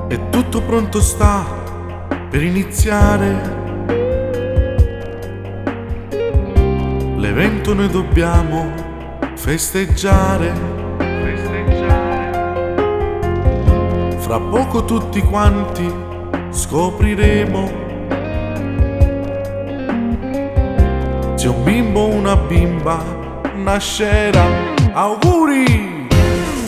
E tutto pronto sta per iniziare. L'evento noi dobbiamo festeggiare. Fra poco tutti quanti scopriremo se un bimbo o una bimba nascerà. Auguri!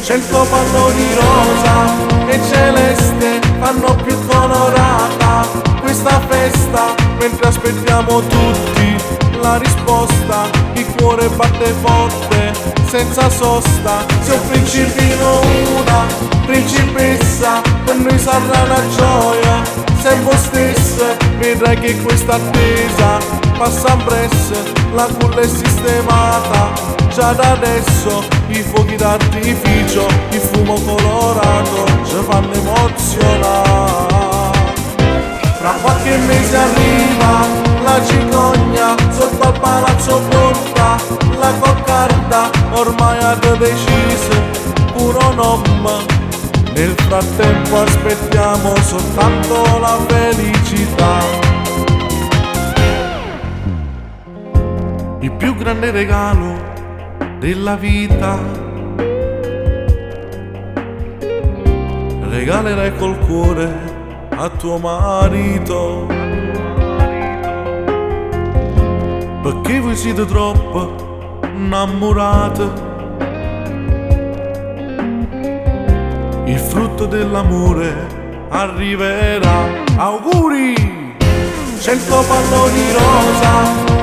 100 palloni rosa e celeste fanno più colorata questa festa, mentre aspettiamo tutti la risposta. Il cuore batte forte senza sosta. Se un principino o una principessa, per noi sarà una gioia. Se voi stesse vedrai che questa attesa passa in pressa. La culla è sistemata già da adesso, i fuochi d'artificio, il fumo colorato ci fanno emozionare. Fra qualche mese arriva la cicogna sotto al palazzo pronta, la coccarda ormai ha deciso puro nome. Nel frattempo aspettiamo soltanto la felicità. Il più grande regalo della vita regalerai col cuore a tuo marito, perché voi siete troppo innamorati. Il frutto dell'amore arriverà. Auguri! 100 palloni rosa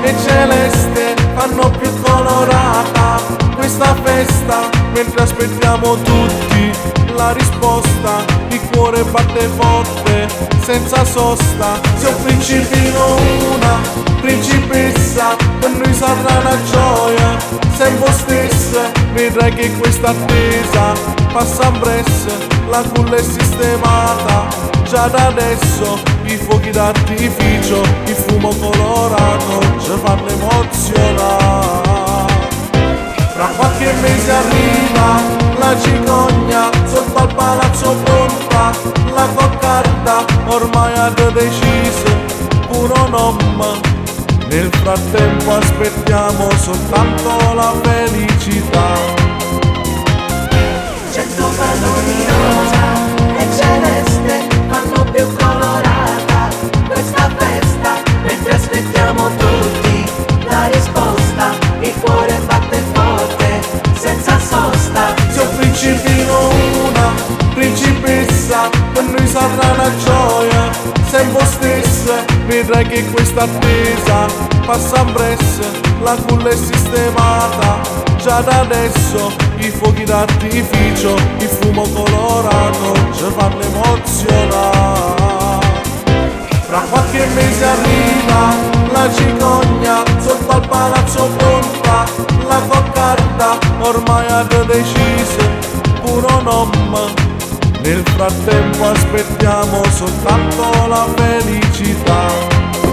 e celeste fanno più colorata questa festa, mentre aspettiamo tutti la risposta. Il cuore batte forte senza sosta. Se un principino o una principessa, per noi sarà una gioia. Se voi stesse vedrai che questa attesa passa in pressa. La culla è sistemata già da adesso, i fuochi d'artificio, il fumo colorato ci fanno emozionare. Fra qualche mese arriva la cicogna sotto al palazzo pronta, la coccarda ormai ha deciso puro nome. Nel frattempo aspettiamo soltanto la felicità. 100 palloni rosa e celeste fanno più colorata questa festa, mentre aspettiamo tutti la risposta. Il cuore batte forte senza sosta. Se un principino o una principessa, per noi sarà una gioia. Se voi stesse vedrai che questa attesa passa in pressa. La culla è sistemata già da adesso, i fuochi d'artificio, il fumo colorato ci fanno emozionare. Fra qualche mese arriva la cicogna sotto al palazzo pronta, la coccarda ormai ha deciso puro nome. Nel frattempo aspettiamo soltanto la felicità.